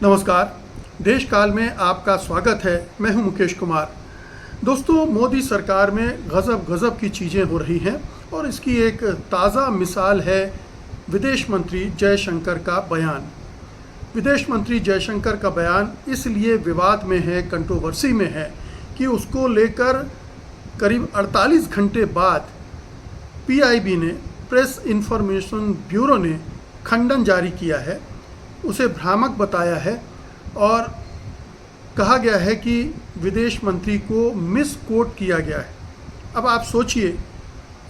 नमस्कार। देश काल में आपका स्वागत है। मैं हूं मुकेश कुमार। दोस्तों, मोदी सरकार में गजब की चीज़ें हो रही हैं और इसकी एक ताज़ा मिसाल है विदेश मंत्री जयशंकर का बयान। विदेश मंत्री जयशंकर का बयान इसलिए विवाद में है, कंट्रोवर्सी में है कि उसको लेकर करीब 48 घंटे बाद पीआईबी ने, प्रेस इन्फॉर्मेशन ब्यूरो ने खंडन जारी किया है, उसे भ्रामक बताया है और कहा गया है कि विदेश मंत्री को मिसकोट किया गया है। अब आप सोचिए,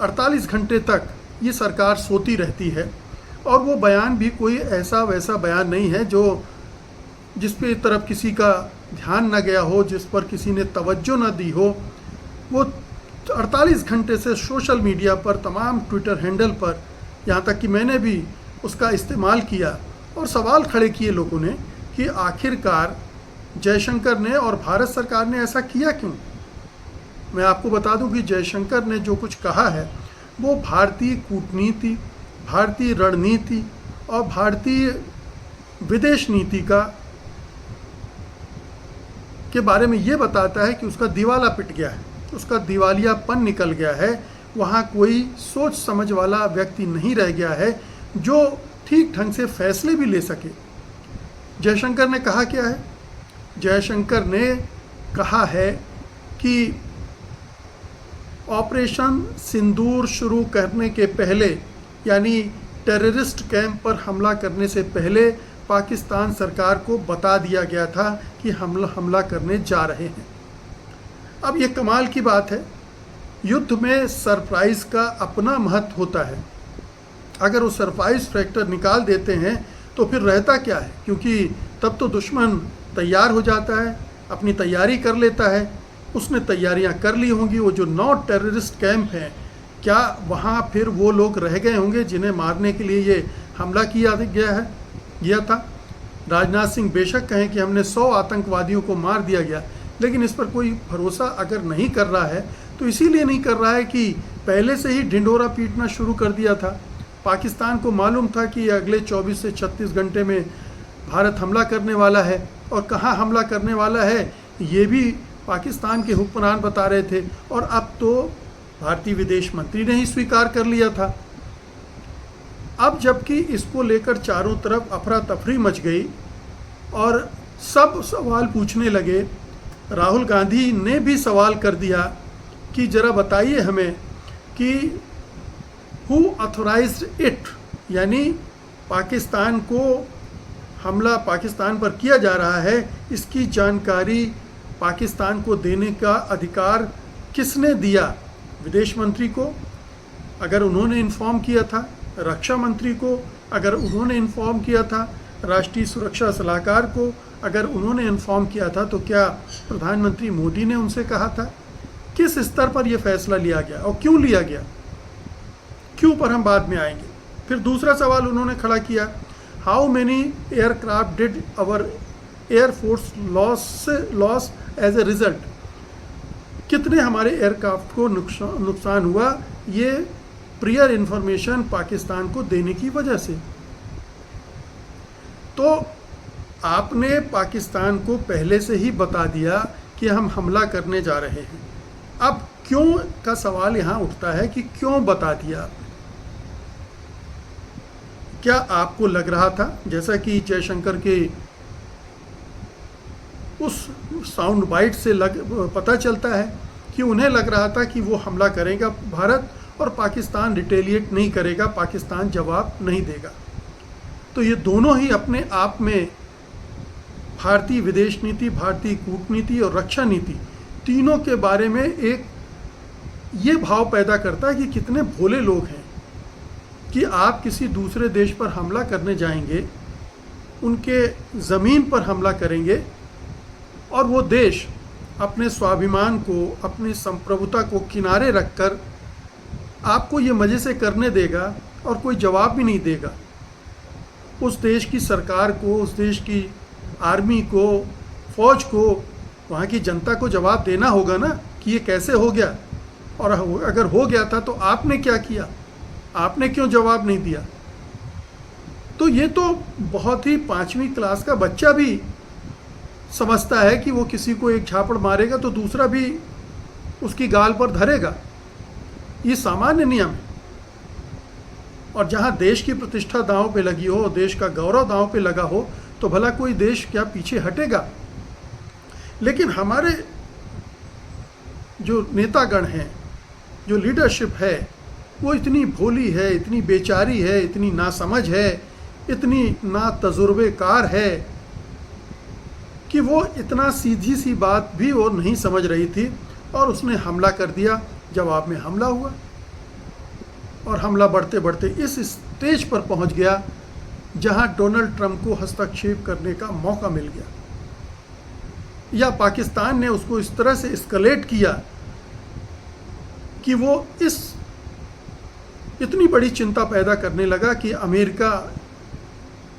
48 घंटे तक ये सरकार सोती रहती है और वो बयान भी कोई ऐसा वैसा बयान नहीं है जिस पे तरफ किसी का ध्यान न गया हो, जिस पर किसी ने तवज्जो न दी हो। वो 48 घंटे से सोशल मीडिया पर, तमाम ट्विटर हैंडल पर, यहाँ तक कि मैंने भी उसका इस्तेमाल किया और सवाल खड़े किए लोगों ने कि आखिरकार जयशंकर ने और भारत सरकार ने ऐसा किया क्यों। मैं आपको बता दूं कि जयशंकर ने जो कुछ कहा है वो भारतीय कूटनीति, भारतीय रणनीति और भारतीय विदेश नीति के बारे में ये बताता है कि उसका दिवाला पिट गया है, उसका दिवालियापन निकल गया है। वहाँ कोई सोच समझ वाला व्यक्ति नहीं रह गया है जो ठीक ढंग से फैसले भी ले सके। जयशंकर ने कहा क्या है? जयशंकर ने कहा है कि ऑपरेशन सिंदूर शुरू करने के पहले, यानी टेररिस्ट कैंप पर हमला करने से पहले पाकिस्तान सरकार को बता दिया गया था कि हमला करने जा रहे हैं। अब ये कमाल की बात है, युद्ध में सरप्राइज़ का अपना महत्व होता है। अगर वो सरप्राइज फैक्टर निकाल देते हैं तो फिर रहता क्या है, क्योंकि तब तो दुश्मन तैयार हो जाता है, अपनी तैयारी कर लेता है। उसने तैयारियां कर ली होंगी। वो जो 9 टेररिस्ट कैंप हैं, क्या वहाँ फिर वो लोग रह गए होंगे जिन्हें मारने के लिए ये हमला गया था? राजनाथ सिंह बेशक कहें कि हमने 100 आतंकवादियों को मार दिया गया, लेकिन इस पर कोई भरोसा अगर नहीं कर रहा है तो इसीलिए नहीं कर रहा है कि पहले से ही ढिंढोरा पीटना शुरू कर दिया था। पाकिस्तान को मालूम था कि अगले 24 से 36 घंटे में भारत हमला करने वाला है, और कहाँ हमला करने वाला है ये भी पाकिस्तान के हुक्मरान बता रहे थे, और अब तो भारतीय विदेश मंत्री ने ही स्वीकार कर लिया था। अब जबकि इसको लेकर चारों तरफ अफरा तफरी मच गई और सब सवाल पूछने लगे, राहुल गांधी ने भी सवाल कर दिया कि ज़रा बताइए हमें कि हु ऑथोराइज्ड इट, यानी पाकिस्तान को हमला पाकिस्तान पर किया जा रहा है, इसकी जानकारी पाकिस्तान को देने का अधिकार किसने दिया? विदेश मंत्री को अगर उन्होंने इन्फॉर्म किया था, रक्षा मंत्री को अगर उन्होंने इन्फॉर्म किया था, राष्ट्रीय सुरक्षा सलाहकार को अगर उन्होंने इन्फॉर्म किया था, तो क्या प्रधानमंत्री मोदी ने उनसे कहा था? किस स्तर पर यह फैसला लिया गया और क्यों लिया गया, क्यों पर हम बाद में आएंगे। फिर दूसरा सवाल उन्होंने खड़ा किया, how many aircraft did our air force loss as a result, कितने हमारे एयरक्राफ्ट को नुकसान हुआ ये प्रियर इन्फॉर्मेशन पाकिस्तान को देने की वजह से। तो आपने पाकिस्तान को पहले से ही बता दिया कि हम हमला करने जा रहे हैं। अब क्यों का सवाल यहाँ उठता है कि क्यों बता दिया? क्या आपको लग रहा था, जैसा कि जयशंकर के उस साउंड बाइट से पता चलता है कि उन्हें लग रहा था कि वो हमला करेगा भारत और पाकिस्तान रिटेलिएट नहीं करेगा, पाकिस्तान जवाब नहीं देगा। तो ये दोनों ही अपने आप में भारतीय विदेश नीति, भारतीय कूटनीति और रक्षा नीति, तीनों के बारे में एक ये भाव पैदा करता है कि कितने भोले लोग हैं कि आप किसी दूसरे देश पर हमला करने जाएंगे, उनके ज़मीन पर हमला करेंगे और वो देश अपने स्वाभिमान को, अपनी संप्रभुता को किनारे रखकर आपको ये मज़े से करने देगा और कोई जवाब भी नहीं देगा। उस देश की सरकार को, उस देश की आर्मी को, फौज को, वहाँ की जनता को जवाब देना होगा ना कि ये कैसे हो गया, और अगर हो गया था तो आपने क्या किया, आपने क्यों जवाब नहीं दिया। तो ये तो बहुत ही 5वीं क्लास का बच्चा भी समझता है कि वो किसी को एक झापड़ मारेगा तो दूसरा भी उसकी गाल पर धरेगा। ये सामान्य नियम है। और जहाँ देश की प्रतिष्ठा दांव पे लगी हो, देश का गौरव दांव पे लगा हो, तो भला कोई देश क्या पीछे हटेगा। लेकिन हमारे जो नेतागण हैं, जो लीडरशिप है, वो इतनी भोली है, इतनी बेचारी है, इतनी नासमझ है, इतनी ना तजुर्बेकार है कि वो इतना सीधी सी बात भी वो नहीं समझ रही थी और उसने हमला कर दिया। जवाब में हमला हुआ और हमला बढ़ते बढ़ते इस स्टेज पर पहुंच गया जहां डोनाल्ड ट्रंप को हस्तक्षेप करने का मौका मिल गया, या पाकिस्तान ने उसको इस तरह से एस्केलेट किया कि वो इस इतनी बड़ी चिंता पैदा करने लगा कि अमेरिका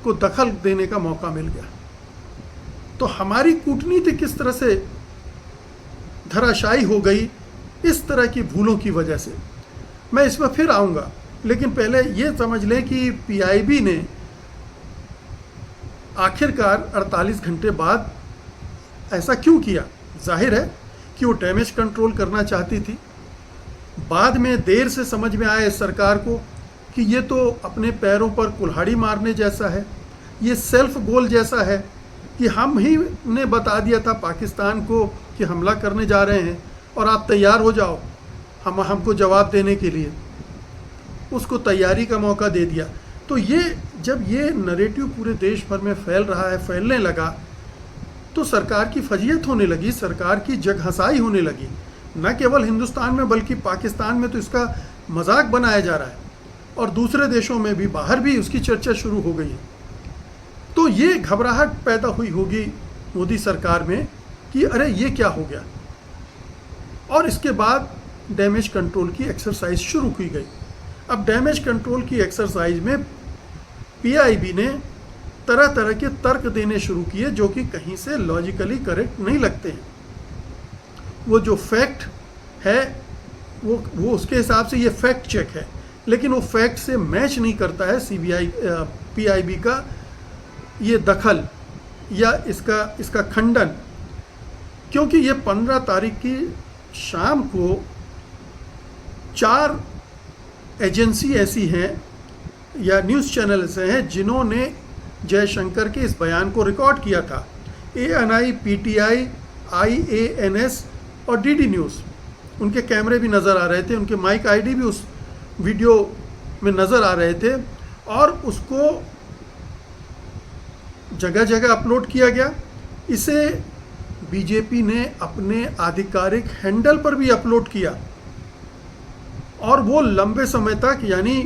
को दखल देने का मौका मिल गया। तो हमारी कूटनीति किस तरह से धराशायी हो गई इस तरह की भूलों की वजह से। मैं इसमें फिर आऊँगा, लेकिन पहले ये समझ लें कि पीआईबी ने आखिरकार 48 घंटे बाद ऐसा क्यों किया। जाहिर है कि वो डैमेज कंट्रोल करना चाहती थी। बाद में देर से समझ में आया इस सरकार को कि ये तो अपने पैरों पर कुल्हाड़ी मारने जैसा है, ये सेल्फ गोल जैसा है कि हम ही ने बता दिया था पाकिस्तान को कि हमला करने जा रहे हैं और आप तैयार हो जाओ हमको जवाब देने के लिए। उसको तैयारी का मौका दे दिया। तो ये जब ये नैरेटिव पूरे देश भर में फैल रहा है, फैलने लगा, तो सरकार की फजीयत होने लगी, सरकार की जगहंसाई होने लगी। न केवल हिंदुस्तान में बल्कि पाकिस्तान में तो इसका मजाक बनाया जा रहा है और दूसरे देशों में भी, बाहर भी उसकी चर्चा शुरू हो गई है। तो ये घबराहट पैदा हुई होगी मोदी सरकार में कि अरे ये क्या हो गया। और इसके बाद डैमेज कंट्रोल की एक्सरसाइज शुरू की गई। अब डैमेज कंट्रोल की एक्सरसाइज में पीआईबी ने तरह तरह के तर्क देने शुरू किए जो कि कहीं से लॉजिकली करेक्ट नहीं लगते हैं। वो जो फैक्ट है वो उसके हिसाब से ये फैक्ट चेक है, लेकिन वो फैक्ट से मैच नहीं करता है पीआईबी का ये दखल या इसका खंडन। क्योंकि ये 15 तारीख की शाम को 4 एजेंसी ऐसी हैं या न्यूज़ चैनल ऐसे हैं जिन्होंने जयशंकर के इस बयान को रिकॉर्ड किया था। ANI, PTI, IANS और DD न्यूज़, उनके कैमरे भी नज़र आ रहे थे, उनके माइक आईडी भी उस वीडियो में नज़र आ रहे थे और उसको जगह जगह अपलोड किया गया। इसे बीजेपी ने अपने आधिकारिक हैंडल पर भी अपलोड किया और वो लंबे समय तक, यानी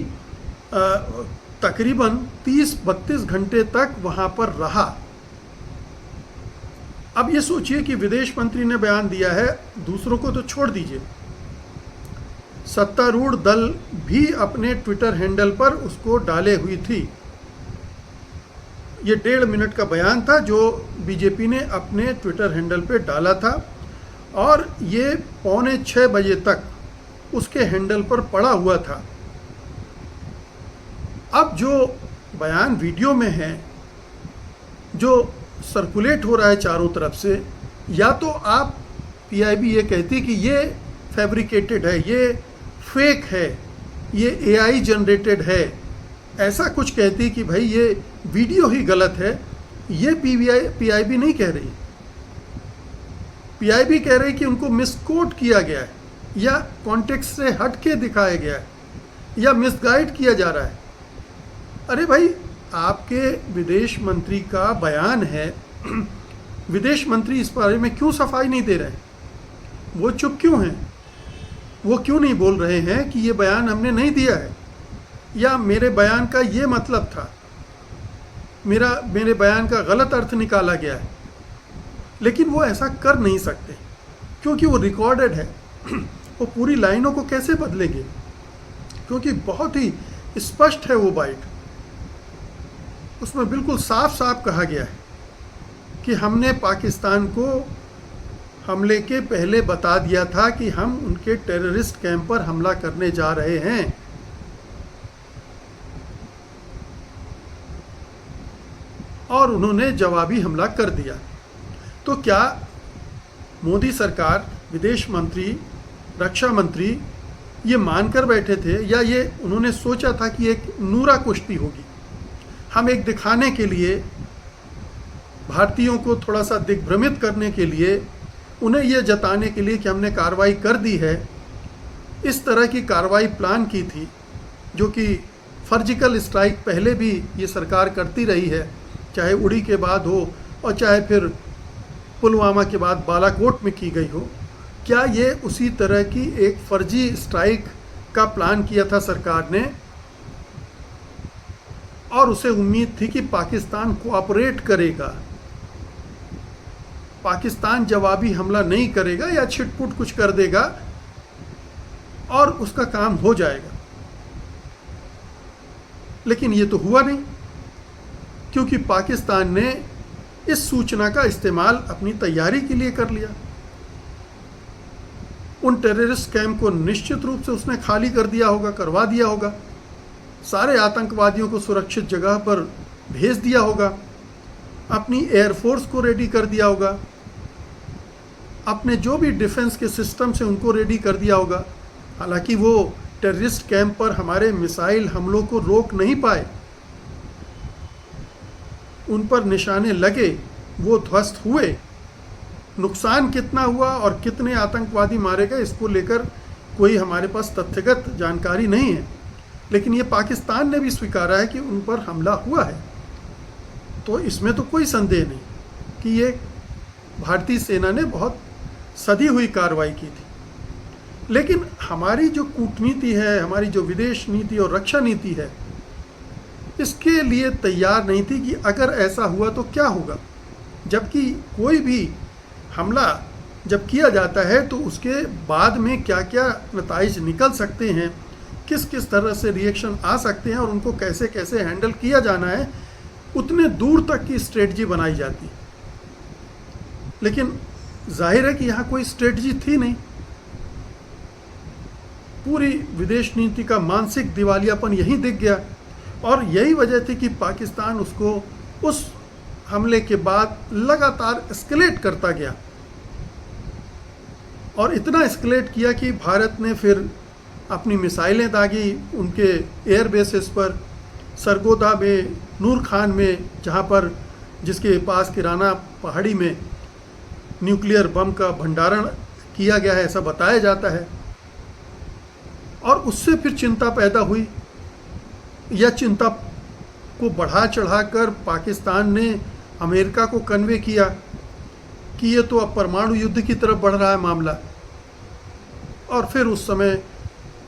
तकरीबन 30-32 घंटे तक वहाँ पर रहा। अब ये सोचिए कि विदेश मंत्री ने बयान दिया है, दूसरों को तो छोड़ दीजिए, सत्तारूढ़ दल भी अपने ट्विटर हैंडल पर उसको डाले हुई थी। ये 1.5 मिनट का बयान था जो बीजेपी ने अपने ट्विटर हैंडल पे डाला था और ये 5:45 बजे तक उसके हैंडल पर पड़ा हुआ था। अब जो बयान वीडियो में है, जो सर्कुलेट हो रहा है चारों तरफ से, या तो आप पीआईबी ये कहती कि ये फैब्रिकेटेड है, ये फेक है, ये AI जनरेटेड है, ऐसा कुछ कहती कि भाई ये वीडियो ही गलत है। ये पीआईबी नहीं कह रही। पीआईबी कह रही कि उनको मिसकोट किया गया है या कॉन्टेक्स्ट से हट के दिखाया गया है या मिसगाइड किया जा रहा है। अरे भाई, आपके विदेश मंत्री का बयान है, विदेश मंत्री इस बारे में क्यों सफाई नहीं दे रहे हैं? वो चुप क्यों हैं? वो क्यों नहीं बोल रहे हैं कि ये बयान हमने नहीं दिया है या मेरे बयान का ये मतलब था, मेरे बयान का गलत अर्थ निकाला गया है? लेकिन वो ऐसा कर नहीं सकते क्योंकि वो रिकॉर्डेड है। वो पूरी लाइनों को कैसे बदलेंगे? क्योंकि बहुत ही स्पष्ट है वो बाइट, उसमें बिल्कुल साफ साफ कहा गया है कि हमने पाकिस्तान को हमले के पहले बता दिया था कि हम उनके टेररिस्ट कैंप पर हमला करने जा रहे हैं। और उन्होंने जवाबी हमला कर दिया। तो क्या मोदी सरकार, विदेश मंत्री, रक्षा मंत्री ये मानकर बैठे थे, या ये उन्होंने सोचा था कि एक नूरा कुश्ती होगी, हम एक दिखाने के लिए, भारतीयों को थोड़ा सा दिग्भ्रमित करने के लिए, उन्हें यह जताने के लिए कि हमने कार्रवाई कर दी है, इस तरह की कार्रवाई प्लान की थी, जो कि सर्जिकल स्ट्राइक पहले भी ये सरकार करती रही है, चाहे उड़ी के बाद हो और चाहे फिर पुलवामा के बाद बालाकोट में की गई हो। क्या ये उसी तरह की एक फर्जी स्ट्राइक का प्लान किया था सरकार ने, और उसे उम्मीद थी कि पाकिस्तान कोऑपरेट करेगा, पाकिस्तान जवाबी हमला नहीं करेगा या छिटपुट कुछ कर देगा और उसका काम हो जाएगा। लेकिन ये तो हुआ नहीं, क्योंकि पाकिस्तान ने इस सूचना का इस्तेमाल अपनी तैयारी के लिए कर लिया। उन टेररिस्ट कैंप को निश्चित रूप से उसने खाली कर दिया होगा, करवा दिया होगा, सारे आतंकवादियों को सुरक्षित जगह पर भेज दिया होगा, अपनी एयरफोर्स को रेडी कर दिया होगा, अपने जो भी डिफेंस के सिस्टम से उनको रेडी कर दिया होगा। हालांकि वो टेररिस्ट कैंप पर हमारे मिसाइल हमलों को रोक नहीं पाए, उन पर निशाने लगे, वो ध्वस्त हुए। नुकसान कितना हुआ और कितने आतंकवादी मारे गए, इसको लेकर कोई हमारे पास तथ्यगत जानकारी नहीं है, लेकिन ये पाकिस्तान ने भी स्वीकारा है कि उन पर हमला हुआ है। तो इसमें तो कोई संदेह नहीं कि ये भारतीय सेना ने बहुत सधी हुई कार्रवाई की थी। लेकिन हमारी जो कूटनीति है, हमारी जो विदेश नीति और रक्षा नीति है, इसके लिए तैयार नहीं थी कि अगर ऐसा हुआ तो क्या होगा। जबकि कोई भी हमला जब किया जाता है तो उसके बाद में क्या क्या नताइज निकल सकते हैं, किस किस तरह से रिएक्शन आ सकते हैं और उनको कैसे कैसे हैंडल किया जाना है, उतने दूर तक की स्ट्रेटजी बनाई जाती है। लेकिन जाहिर है कि यहाँ कोई स्ट्रेटजी थी नहीं। पूरी विदेश नीति का मानसिक दिवालियापन यहीं दिख गया, और यही वजह थी कि पाकिस्तान उसको उस हमले के बाद लगातार एस्केलेट करता गया, और इतना एस्केलेट किया कि भारत ने फिर अपनी मिसाइलें दागी उनके एयर बेसिस पर, सरगोदा में, नूर खान में, जहाँ पर जिसके पास किराना पहाड़ी में न्यूक्लियर बम का भंडारण किया गया है ऐसा बताया जाता है। और उससे फिर चिंता पैदा हुई, यह चिंता को बढ़ा चढ़ाकर पाकिस्तान ने अमेरिका को कन्वे किया कि ये तो अब परमाणु युद्ध की तरफ बढ़ रहा है मामला, और फिर उस समय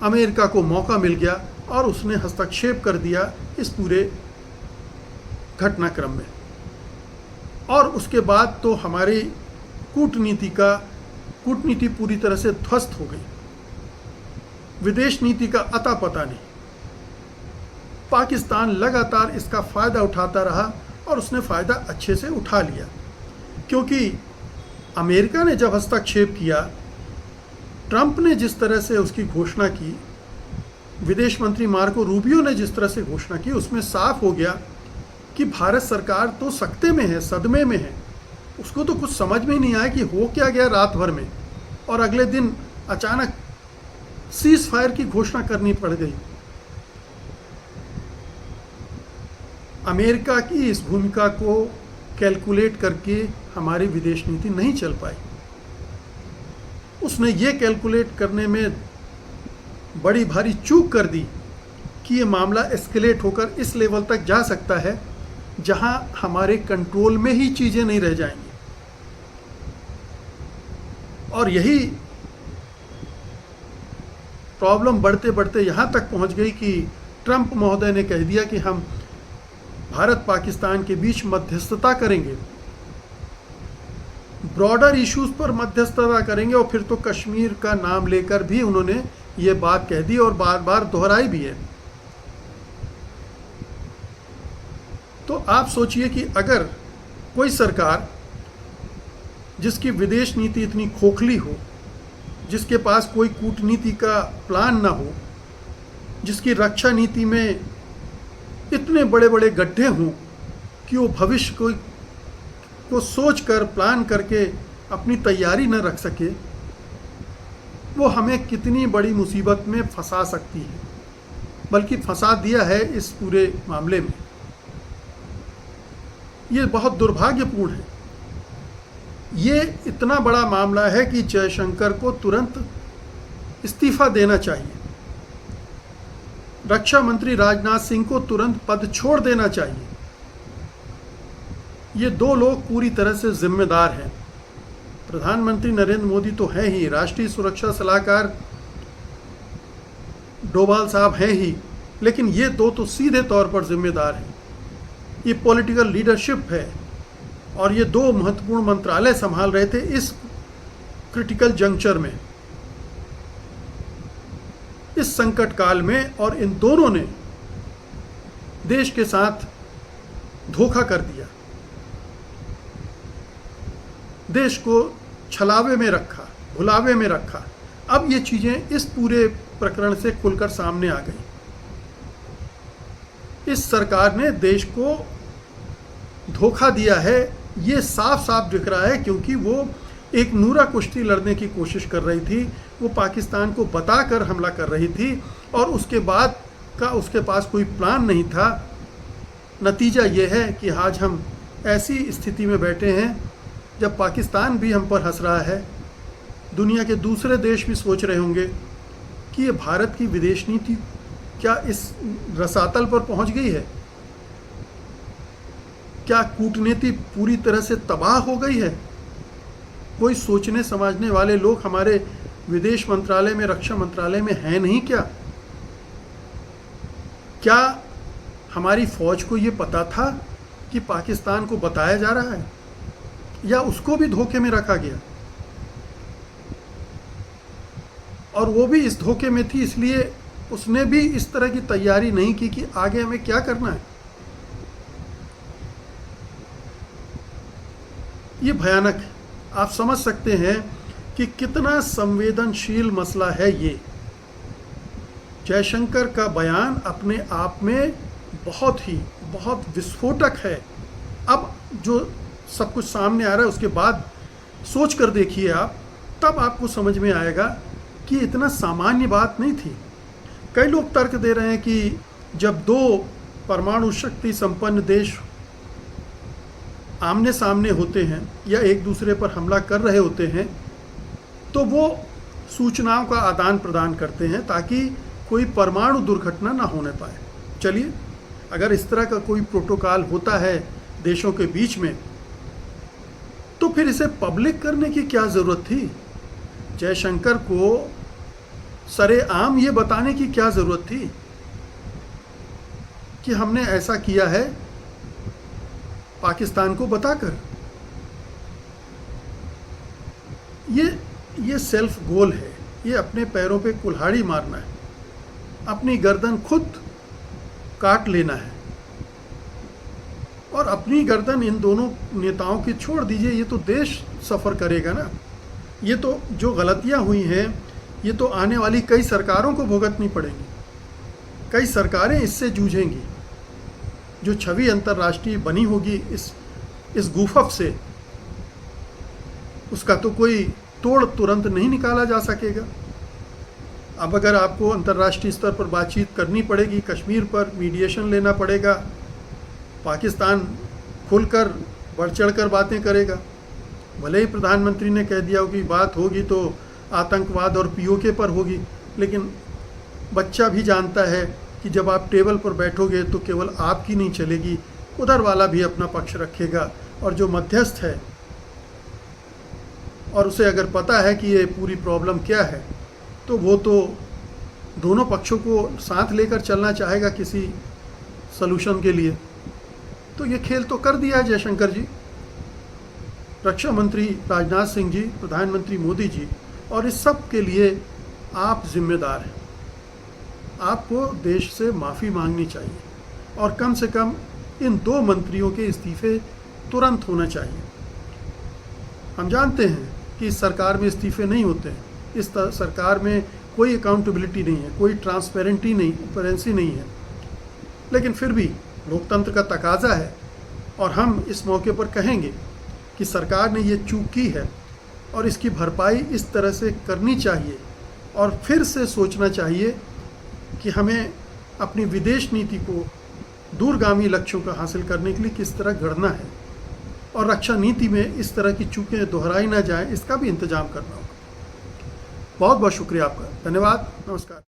अमेरिका को मौका मिल गया और उसने हस्तक्षेप कर दिया इस पूरे घटनाक्रम में। और उसके बाद तो हमारी कूटनीति पूरी तरह से ध्वस्त हो गई, विदेश नीति का अता पता नहीं। पाकिस्तान लगातार इसका फ़ायदा उठाता रहा और उसने फ़ायदा अच्छे से उठा लिया, क्योंकि अमेरिका ने जब हस्तक्षेप किया, ट्रंप ने जिस तरह से उसकी घोषणा की, विदेश मंत्री मार्को रूबियो ने जिस तरह से घोषणा की, उसमें साफ हो गया कि भारत सरकार तो सकते में है, सदमे में है। उसको तो कुछ समझ में ही नहीं आया कि हो क्या गया रात भर में, और अगले दिन अचानक सीज फायर की घोषणा करनी पड़ गई। अमेरिका की इस भूमिका को कैलकुलेट करके हमारी विदेश नीति नहीं चल पाई। उसने ये कैलकुलेट करने में बड़ी भारी चूक कर दी कि ये मामला एस्केलेट होकर इस लेवल तक जा सकता है जहां हमारे कंट्रोल में ही चीज़ें नहीं रह जाएंगी। और यही प्रॉब्लम बढ़ते बढ़ते यहाँ तक पहुँच गई कि ट्रंप महोदय ने कह दिया कि हम भारत पाकिस्तान के बीच मध्यस्थता करेंगे, ब्रॉडर इश्यूज पर मध्यस्थता करेंगे, और फिर तो कश्मीर का नाम लेकर भी उन्होंने ये बात कह दी और बार बार दोहराई भी है। तो आप सोचिए कि अगर कोई सरकार जिसकी विदेश नीति इतनी खोखली हो, जिसके पास कोई कूटनीति का प्लान ना हो, जिसकी रक्षा नीति में इतने बड़े बड़े गड्ढे हों कि वो भविष्य को सोच कर प्लान करके अपनी तैयारी न रख सके, वो हमें कितनी बड़ी मुसीबत में फंसा सकती है, बल्कि फंसा दिया है इस पूरे मामले में। ये बहुत दुर्भाग्यपूर्ण है। ये इतना बड़ा मामला है कि जयशंकर को तुरंत इस्तीफा देना चाहिए। रक्षा मंत्री राजनाथ सिंह को तुरंत पद छोड़ देना चाहिए। ये दो लोग पूरी तरह से जिम्मेदार हैं। प्रधानमंत्री नरेंद्र मोदी तो हैं ही, राष्ट्रीय सुरक्षा सलाहकार डोभाल साहब हैं ही, लेकिन ये दो तो सीधे तौर पर जिम्मेदार हैं। ये पॉलिटिकल लीडरशिप है और ये दो महत्वपूर्ण मंत्रालय संभाल रहे थे इस क्रिटिकल जंक्चर में, इस संकट काल में, और इन दोनों ने देश के साथ धोखा कर दिया, देश को छलावे में रखा, भुलावे में रखा। अब ये चीजें इस पूरे प्रकरण से खुलकर सामने आ गई। इस सरकार ने देश को धोखा दिया है, ये साफ साफ दिख रहा है, क्योंकि वो एक नूरा कुश्ती लड़ने की कोशिश कर रही थी। वो पाकिस्तान को बताकर हमला कर रही थी और उसके बाद का उसके पास कोई प्लान नहीं था। नतीजा ये है कि आज हम ऐसी स्थिति में बैठे हैं जब पाकिस्तान भी हम पर हंस रहा है, दुनिया के दूसरे देश भी सोच रहे होंगे कि ये भारत की विदेश नीति क्या इस रसातल पर पहुंच गई है? क्या कूटनीति पूरी तरह से तबाह हो गई है? कोई सोचने समझने वाले लोग हमारे विदेश मंत्रालय में, रक्षा मंत्रालय में हैं नहीं क्या? क्या हमारी फौज को ये पता था कि पाकिस्तान को बताया जा रहा है, या उसको भी धोखे में रखा गया? और वो भी इस धोखे में थी, इसलिए उसने भी इस तरह की तैयारी नहीं की कि आगे हमें क्या करना है। ये भयानक है। आप समझ सकते हैं कि कितना संवेदनशील मसला है ये। जयशंकर का बयान अपने आप में बहुत विस्फोटक है। अब जो सब कुछ सामने आ रहा है उसके बाद सोच कर देखिए आप, तब आपको समझ में आएगा कि इतना सामान्य बात नहीं थी। कई लोग तर्क दे रहे हैं कि जब दो परमाणु शक्ति संपन्न देश आमने सामने होते हैं या एक दूसरे पर हमला कर रहे होते हैं, तो वो सूचनाओं का आदान प्रदान करते हैं ताकि कोई परमाणु दुर्घटना ना होने पाए। चलिए, अगर इस तरह का कोई प्रोटोकॉल होता है देशों के बीच में, तो फिर इसे पब्लिक करने की क्या ज़रूरत थी? जयशंकर को सरेआम ये बताने की क्या ज़रूरत थी कि हमने ऐसा किया है पाकिस्तान को बताकर? ये सेल्फ गोल है, ये अपने पैरों पे कुल्हाड़ी मारना है, अपनी गर्दन खुद काट लेना है। और अपनी गर्दन इन दोनों नेताओं की छोड़ दीजिए, ये तो देश सफ़र करेगा ना। ये तो जो गलतियां हुई हैं, ये तो आने वाली कई सरकारों को भुगतनी पड़ेंगी। कई सरकारें इससे जूझेंगी। जो छवि अंतर्राष्ट्रीय बनी होगी इस गुफफ से, उसका तो कोई तोड़ तुरंत नहीं निकाला जा सकेगा। अब अगर आपको अंतर्राष्ट्रीय स्तर पर बातचीत करनी पड़ेगी, कश्मीर पर मीडिएशन लेना पड़ेगा, पाकिस्तान खुलकर बढ़ चढ़कर बातें करेगा। भले ही प्रधानमंत्री ने कह दिया हो कि बात होगी तो आतंकवाद और पीओके पर होगी, लेकिन बच्चा भी जानता है कि जब आप टेबल पर बैठोगे तो केवल आपकी नहीं चलेगी, उधर वाला भी अपना पक्ष रखेगा। और जो मध्यस्थ है और उसे अगर पता है कि ये पूरी प्रॉब्लम क्या है, तो वो तो दोनों पक्षों को साथ लेकर चलना चाहेगा किसी सलूशन के लिए। तो ये खेल तो कर दिया है जयशंकर जी, रक्षा मंत्री राजनाथ सिंह जी, प्रधानमंत्री मोदी जी, और इस सब के लिए आप जिम्मेदार हैं। आपको देश से माफ़ी मांगनी चाहिए और कम से कम इन दो मंत्रियों के इस्तीफे तुरंत होना चाहिए। हम जानते हैं कि इस सरकार में इस्तीफे नहीं होते हैं, इस सरकार में कोई अकाउंटेबिलिटी नहीं है, कोई ट्रांसपेरेंसी नहीं है, लेकिन फिर भी लोकतंत्र का तकाजा है और हम इस मौके पर कहेंगे कि सरकार ने ये चूक की है और इसकी भरपाई इस तरह से करनी चाहिए और फिर से सोचना चाहिए कि हमें अपनी विदेश नीति को दूरगामी लक्ष्यों को हासिल करने के लिए किस तरह गढ़ना है और रक्षा नीति में इस तरह की चूकें दोहराई ना जाएं, इसका भी इंतजाम करना होगा। बहुत बहुत शुक्रिया आपका, धन्यवाद, नमस्कार।